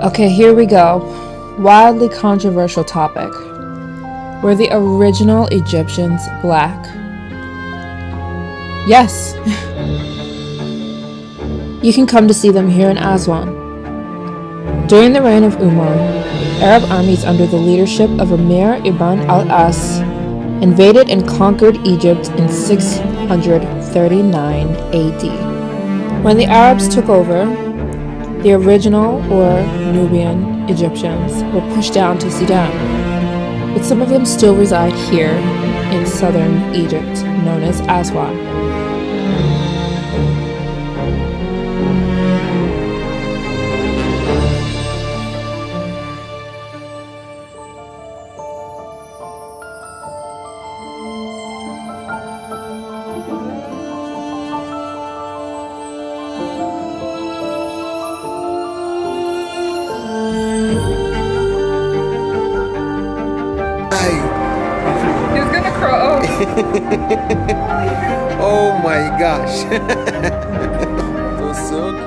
Okay, here we go. Wildly controversial topic. Were the original Egyptians black? Yes. You can come to see them here in Aswan. During the reign of Umar, Arab armies under the leadership of Emir Ibn al-As invaded and conquered Egypt in 639 AD. When the Arabs took over, the original or Nubian Egyptians were pushed down to Sudan, but some of them still reside here in southern Egypt, known as Aswan. He's gonna crow. Oh my gosh. It was so cute.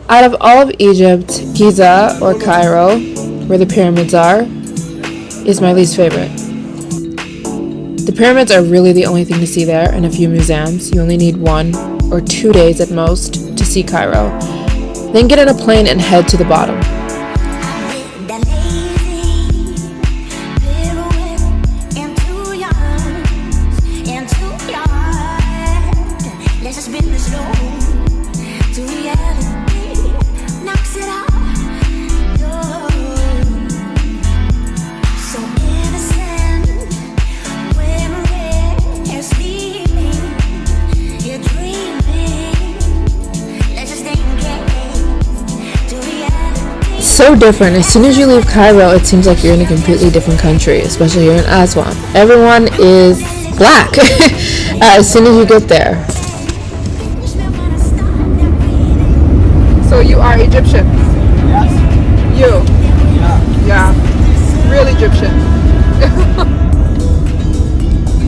Out of all of Egypt, Giza or Cairo, where the pyramids are, is my least favorite. The pyramids are really the only thing to see there, and a few museums. You only need 1 or 2 days at most to see Cairo. Then get on a plane and head to the bottom. So different. As soon as you leave Cairo, it seems like you're in a completely different country, especially here in Aswan. Everyone is black as soon as you get there. So you are Egyptian? Yes. You? Yeah. Yeah. Real Egyptian.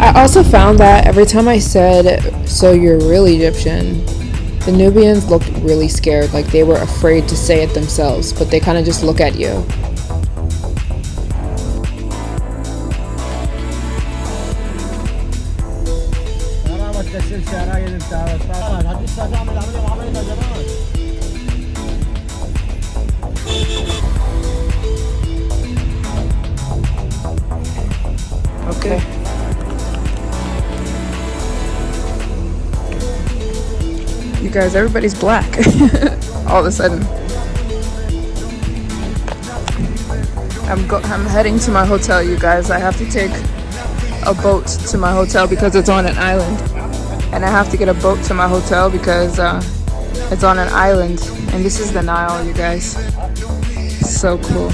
I also found that every time I said, so you're real Egyptian, the Nubians looked really scared, like they were afraid to say it themselves, but they kind of just look at you. Okay. You guys, everybody's black all of a sudden. I'm heading to my hotel, you guys. I have to take a boat to my hotel because it's on an island. And I have to get a boat to my hotel because it's on an island. And this is the Nile, you guys. So cool.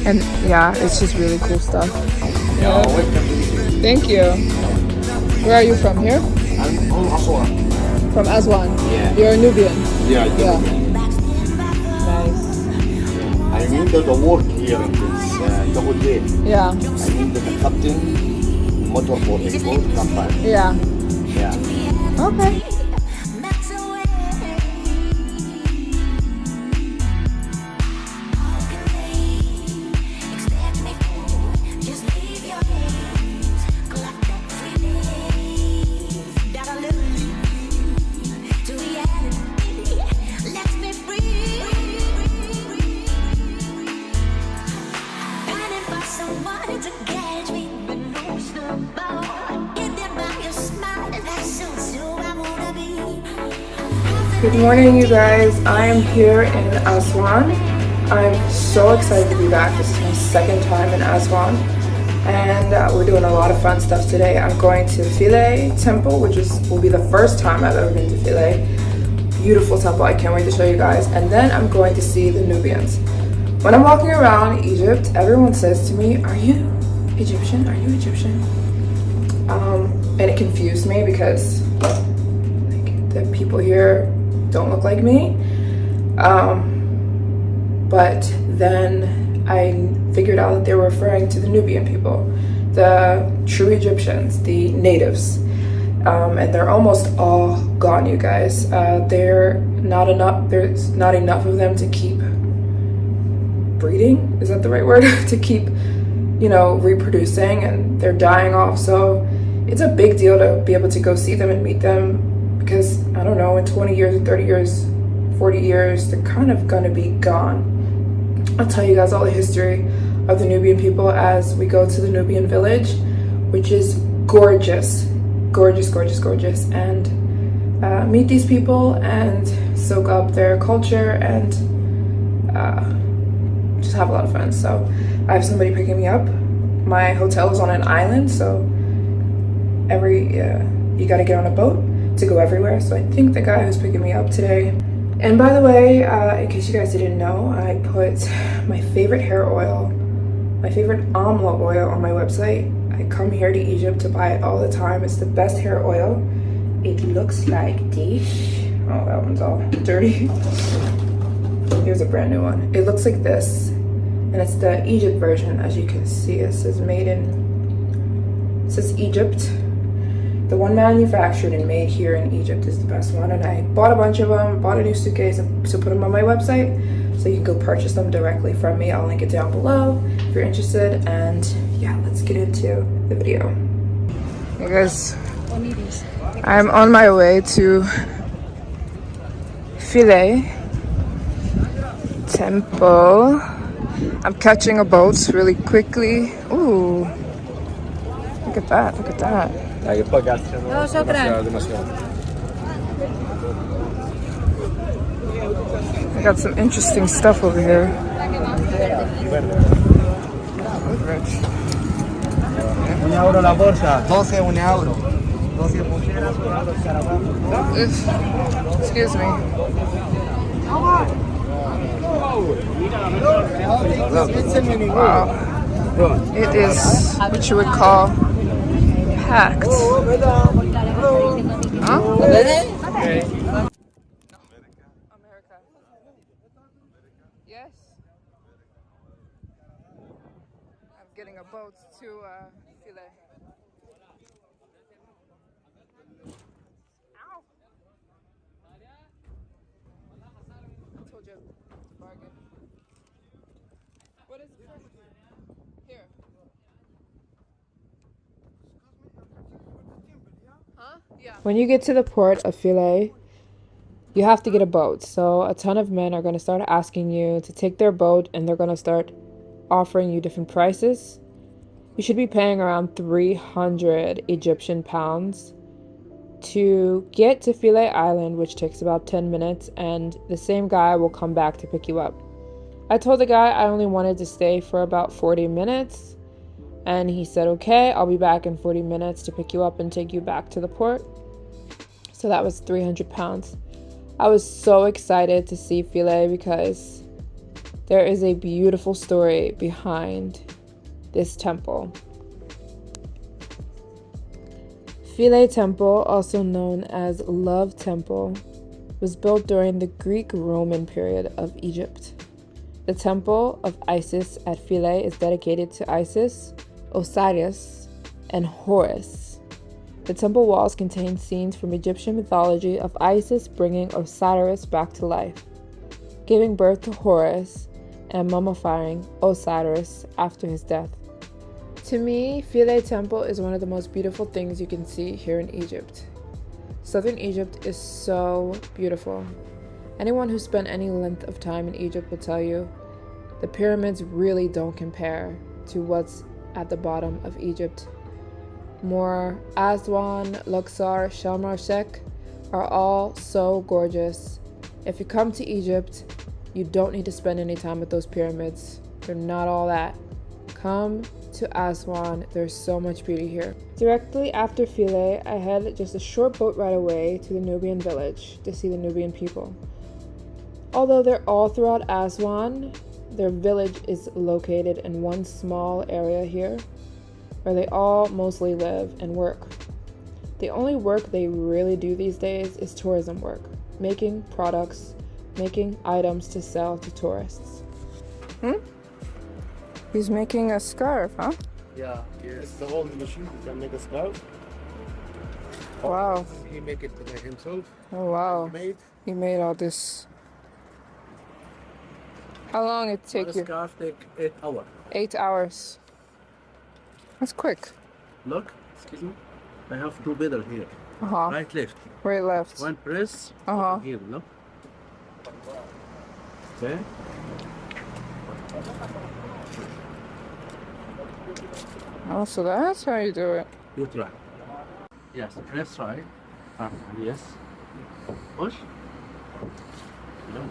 And yeah, it's just really cool stuff. Yeah, welcome. Thank you. Where are you from? Here? I'm from Aswan. From Aswan? Yeah. You're a Nubian? Yeah. Nice. I mean the work here in this the hotel. Yeah. I mean the captain motor for export company. Yeah. Yeah. Okay. Good morning, you guys. I am here in Aswan. I'm so excited to be back. This is my second time in Aswan, and we're doing a lot of fun stuff today. I'm going to Philae Temple, which will be the first time I've ever been to Philae. Beautiful temple. I can't wait to show you guys. And then I'm going to see the Nubians. When I'm walking around Egypt, everyone says to me, "Are you Egyptian? Are you Egyptian?" And it confused me because the people here don't look like me. But then I figured out that they were referring to the Nubian people, the true Egyptians, the natives. And they're almost all gone, you guys. There's not enough of them to keep breeding. Is that the right word? To keep, reproducing, and they're dying off. So it's a big deal to be able to go see them and meet them, because I don't know, in 20 years, 30 years, 40 years, they're kind of gonna be gone. I'll tell you guys all the history of the Nubian people as we go to the Nubian village, which is gorgeous, gorgeous, gorgeous, gorgeous, and meet these people and soak up their culture and just have a lot of fun. So I have somebody picking me up. My hotel is on an island, so you gotta get on a boat to go everywhere. So I think the guy who's picking me up today. And by the way, in case you guys didn't know, I put my favorite hair oil, my favorite amla oil on my website. I come here to Egypt to buy it all the time. It's the best hair oil. It looks like this. Oh, that one's all dirty. Here's a brand new one. It looks like this, and it's the Egypt version. As you can see, it says it says Egypt. The one manufactured and made here in Egypt is the best one, and I bought a bunch of them, bought a new suitcase to put them on my website, so you can go purchase them directly from me. I'll link it down below if you're interested, and yeah, let's get into the video. Hey guys, I'm on my way to Philae Temple. I'm catching a boat really quickly. Ooh, look at that, look at that. I got some interesting stuff over here. €1 la bolsa, 12 €1. 12 pulseras, €1 escarabajo. Excuse me. Wow. It is what you would call packed. Huh? America. Yes. I'm getting a boat to Philae. Ow! I told you to bargain. What is it for? Here. Huh? Yeah. When you get to the port of Philae, you have to get a boat. So a ton of men are going to start asking you to take their boat, and they're going to start offering you different prices. You should be paying around 300 Egyptian pounds to get to Philae Island, which takes about 10 minutes, and the same guy will come back to pick you up. I told the guy I only wanted to stay for about 40 minutes, and he said, okay, I'll be back in 40 minutes to pick you up and take you back to the port. So that was 300 pounds. I was so excited to see Philae because there is a beautiful story behind this temple. Philae Temple, also known as Love Temple, was built during the Greek-Roman period of Egypt. The temple of Isis at Philae is dedicated to Isis, Osiris, and Horus. The temple walls contain scenes from Egyptian mythology of Isis bringing Osiris back to life, giving birth to Horus, and mummifying Osiris after his death. To me, Philae Temple is one of the most beautiful things you can see here in Egypt. Southern Egypt is so beautiful. Anyone who spent any length of time in Egypt will tell you the pyramids really don't compare to what's at the bottom of Egypt. Aswan, Luxor, Sharm el-Sheikh are all so gorgeous. If you come to Egypt, you don't need to spend any time at those pyramids. They're not all that. Come to Aswan, there's so much beauty here. Directly after Philae, I had just a short boat ride away to the Nubian village to see the Nubian people. Although they're all throughout Aswan, their village is located in one small area here where they all mostly live and work. The only work they really do these days is tourism work, making products, making items to sell to tourists. He's making a scarf, huh? Yeah, it's the old machine. You can make a scarf. Wow. He make it by himself. Oh wow. Made. He made all this. How long it take One you? scarf take 8 hours. 8 hours. That's quick. Look, excuse me. I have two pedal here. Uh-huh. Right, left. Right, left. One press. Uh-huh. Here, look. Okay. Oh, so that's how you do it. You try. Yes, press right. Yes. Push. No.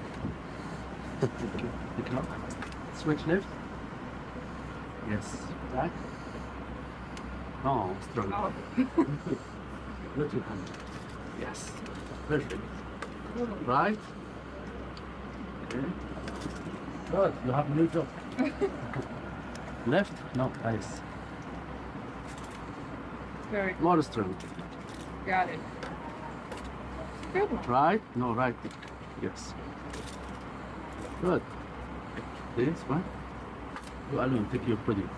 You cannot. Switch left. Yes. Back. No, strong. Let your hand. Yes. Perfect. Right. Okay. Good. You have a new job. Left. No. Nice. Very More strong. got it. Good one. Right? No, right. Yes. Good. This one. You alone take your product.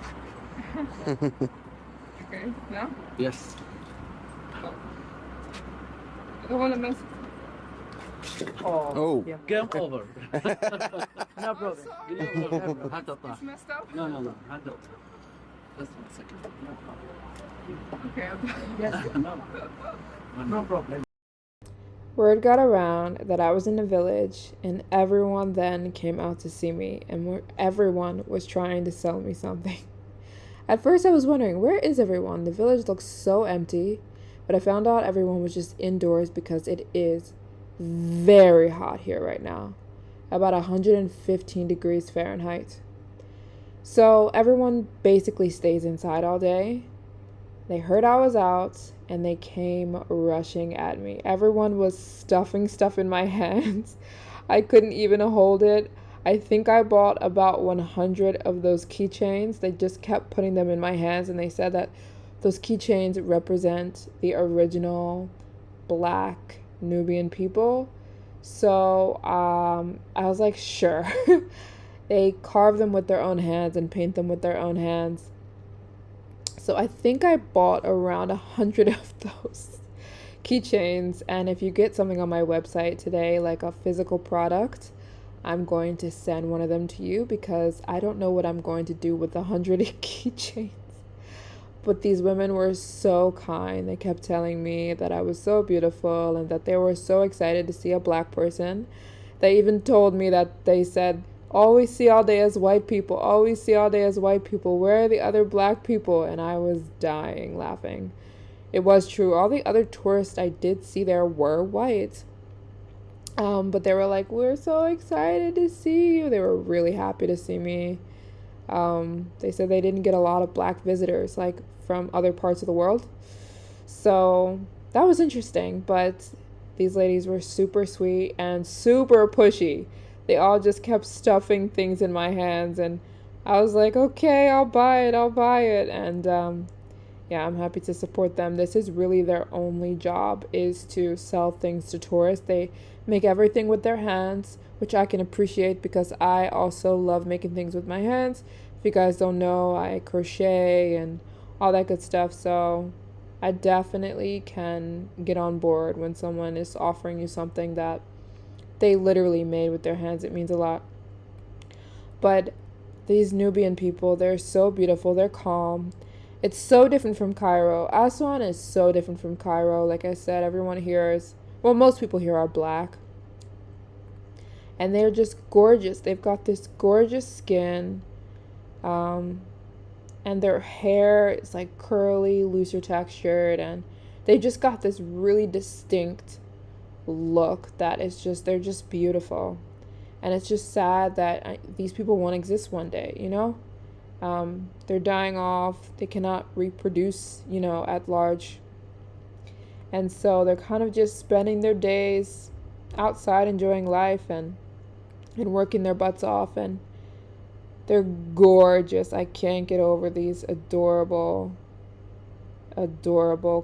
Okay, now? Yes. The one that makes Oh. Game over. No problem. Game over. Hand up. messed up? No. Hand up. Just 1 second. No problem. Okay. Yes. No problem. Word got around that I was in a village, and everyone then came out to see me, and everyone was trying to sell me something. At first, I was wondering, where is everyone? The village looks so empty, but I found out everyone was just indoors because it is very hot here right now, about 115 degrees Fahrenheit. So everyone basically stays inside all day. They heard I was out, and they came rushing at me. Everyone was stuffing stuff in my hands. I couldn't even hold it. I think I bought about 100 of those keychains. They just kept putting them in my hands, and they said that those keychains represent the original Black Nubian people. So I was like, sure. They carve them with their own hands and paint them with their own hands. So I think I bought around 100 of those keychains. And if you get something on my website today, like a physical product, I'm going to send one of them to you because I don't know what I'm going to do with 100 keychains. But these women were so kind. They kept telling me that I was so beautiful and that they were so excited to see a Black person. They even told me that they said, all we see all day is white people. All we see all day is white people. Where are the other Black people? And I was dying laughing. It was true. All the other tourists I did see there were white. But they were like, we're so excited to see you. They were really happy to see me. They said they didn't get a lot of Black visitors, like from other parts of the world. So that was interesting. But these ladies were super sweet and super pushy. They all just kept stuffing things in my hands, and I was like, okay, I'll buy it. And yeah, I'm happy to support them. This is really their only job, is to sell things to tourists. They make everything with their hands, which I can appreciate because I also love making things with my hands. If you guys don't know, I crochet and all that good stuff. So I definitely can get on board when someone is offering you something that they literally made with their hands. It means a lot. But these Nubian people, they're so beautiful. They're calm. It's so different from Cairo. Aswan is so different from Cairo. Like I said, everyone here is, well, most people here are Black. And they're just gorgeous. They've got this gorgeous skin. And their hair is like curly, looser textured. And they just got this really distinct look that is just, they're just beautiful. And it's just sad that these people won't exist one day, you know? They're dying off. They cannot reproduce, you know, at large. And so they're kind of just spending their days outside enjoying life and working their butts off. And they're gorgeous. I can't get over these adorable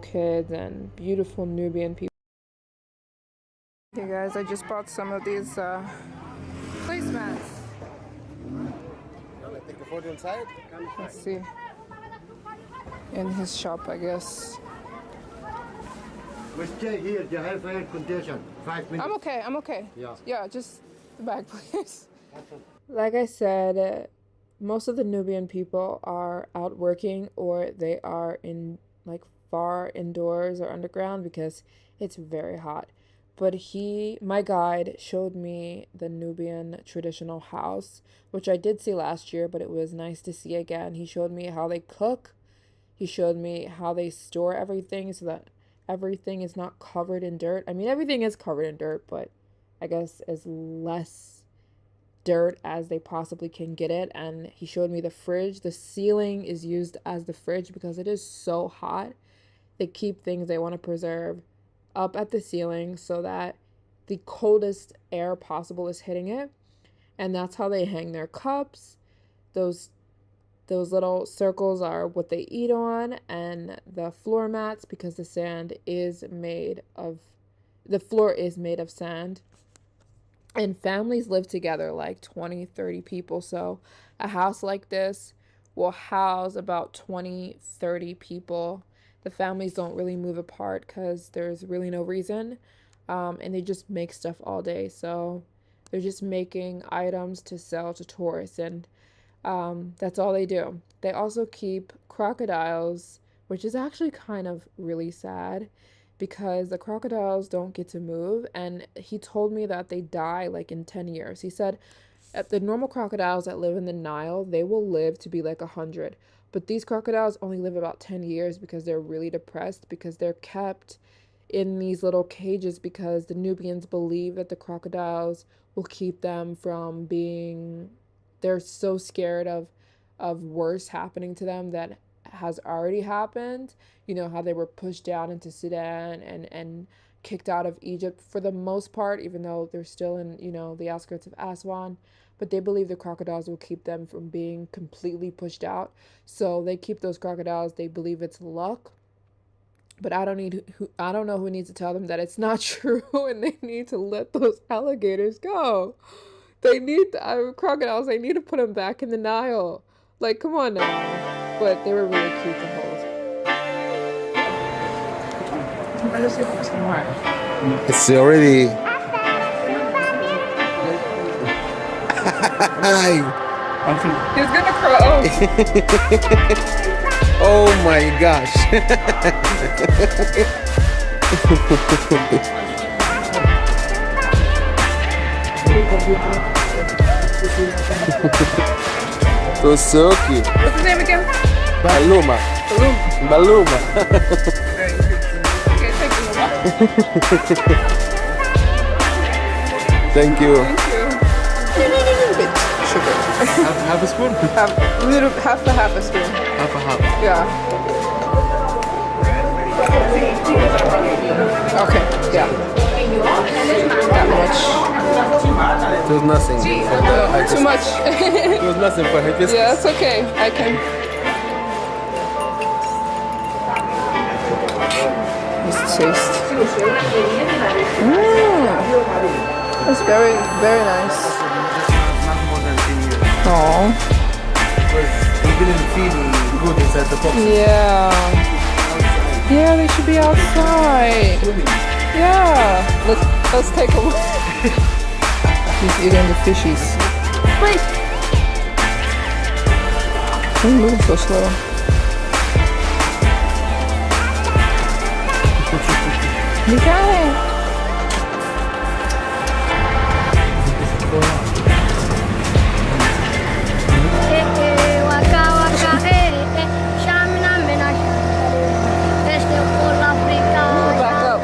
kids and beautiful Nubian people. Hey guys, I just bought some of these placemats. Take a photo inside. Let's see. In his shop, I guess. We stay here, they have air condition. 5 minutes. I'm okay. Yeah. Yeah, just the bag, please. Like I said, most of the Nubian people are out working, or they are in like far indoors or underground because it's very hot. But my guide showed me the Nubian traditional house, which I did see last year, but it was nice to see again. He showed me how they cook. He showed me how they store everything so that everything is not covered in dirt. I mean, everything is covered in dirt, but I guess as less dirt as they possibly can get it. And he showed me the fridge. The ceiling is used as the fridge because it is so hot. They keep things they want to preserve up at the ceiling so that the coldest air possible is hitting it. And that's how they hang their cups. Those little circles are what they eat on, and the floor mats, because the floor is made of sand. And families live together, like 20, 30 people. So a house like this will house about 20, 30 people. The families don't really move apart because there's really no reason. And they just make stuff all day. So they're just making items to sell to tourists. And that's all they do. They also keep crocodiles, which is actually kind of really sad because the crocodiles don't get to move. And he told me that they die like in 10 years. He said the normal crocodiles that live in the Nile, they will live to be like 100. But these crocodiles only live about 10 years because they're really depressed, because they're kept in these little cages because the Nubians believe that the crocodiles will keep them from being, they're so scared of worse happening to them that has already happened. You know, how they were pushed down into Sudan and kicked out of Egypt for the most part, even though they're still in, you know, the outskirts of Aswan. But they believe the crocodiles will keep them from being completely pushed out. So they keep those crocodiles. They believe it's luck. But I don't know who needs to tell them that it's not true, and they need to let those alligators go. They need crocodiles. They need to put them back in the Nile. Like, come on now. But they were really cute to hold. It's already. He's gonna crow. Oh my gosh. It was so cute. What's his name again? Baluma. Baluma. Okay, thank you. Thank you. Sugar. Half a spoon? Half a spoon. Half a half. Yeah. Okay. Yeah. That much. It was nothing. Too much. It was nothing for hibiscus. Yeah, it's okay. I can. Let's taste. It's very, very nice. Not more than 10 years. Aww. He didn't feel good inside the box. Yeah. Yeah, they should be outside. Yeah. Let's take a look. He's eating the fishies. Wait. Don't move so slow. You got it. Back up.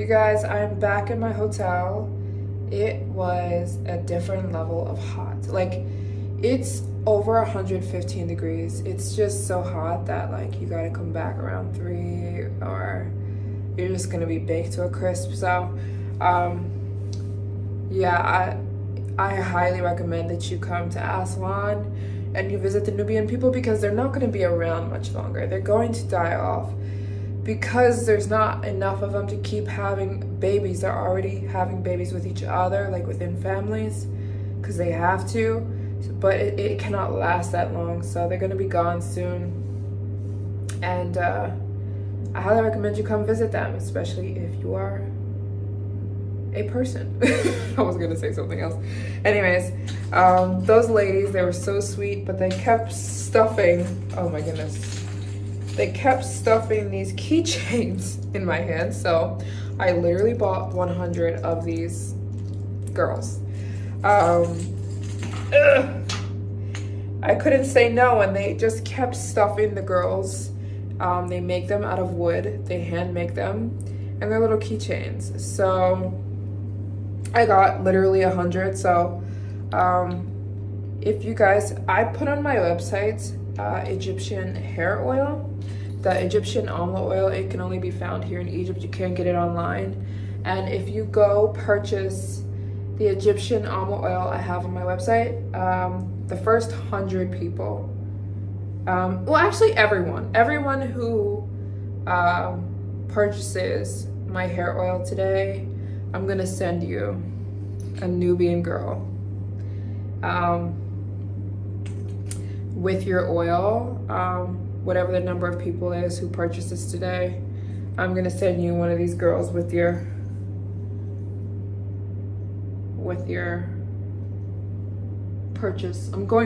You guys, I'm back in my hotel. It was a different level of hot. Like, it's over 115 degrees. It's just so hot that like you gotta come back around 3 or you're just gonna be baked to a crisp. So yeah, I highly recommend that you come to Aswan and you visit the Nubian people because they're not going to be around much longer. They're going to die off because there's not enough of them to keep having babies. They're already having babies with each other, like within families, because they have to, but it cannot last that long. So they're going to be gone soon. And I highly recommend you come visit them, especially if you are a person. I was gonna say something else. Anyways, those ladies, they were so sweet, but they kept stuffing, oh my goodness, they kept stuffing these keychains in my hand. So I literally bought 100 of these girls. I couldn't say no, and they just kept stuffing the girls. They make them out of wood, they hand make them, and they're little keychains. So I got literally 100. So if you guys, I put on my website Egyptian hair oil, the Egyptian almond oil. It can only be found here in Egypt. You can't get it online. And if you go purchase the Egyptian almond oil I have on my website, the first 100 people, well, actually everyone who purchases my hair oil today, I'm gonna send you a Nubian girl with your oil, whatever the number of people is who purchases today. I'm gonna send you one of these girls with your purchase. I'm going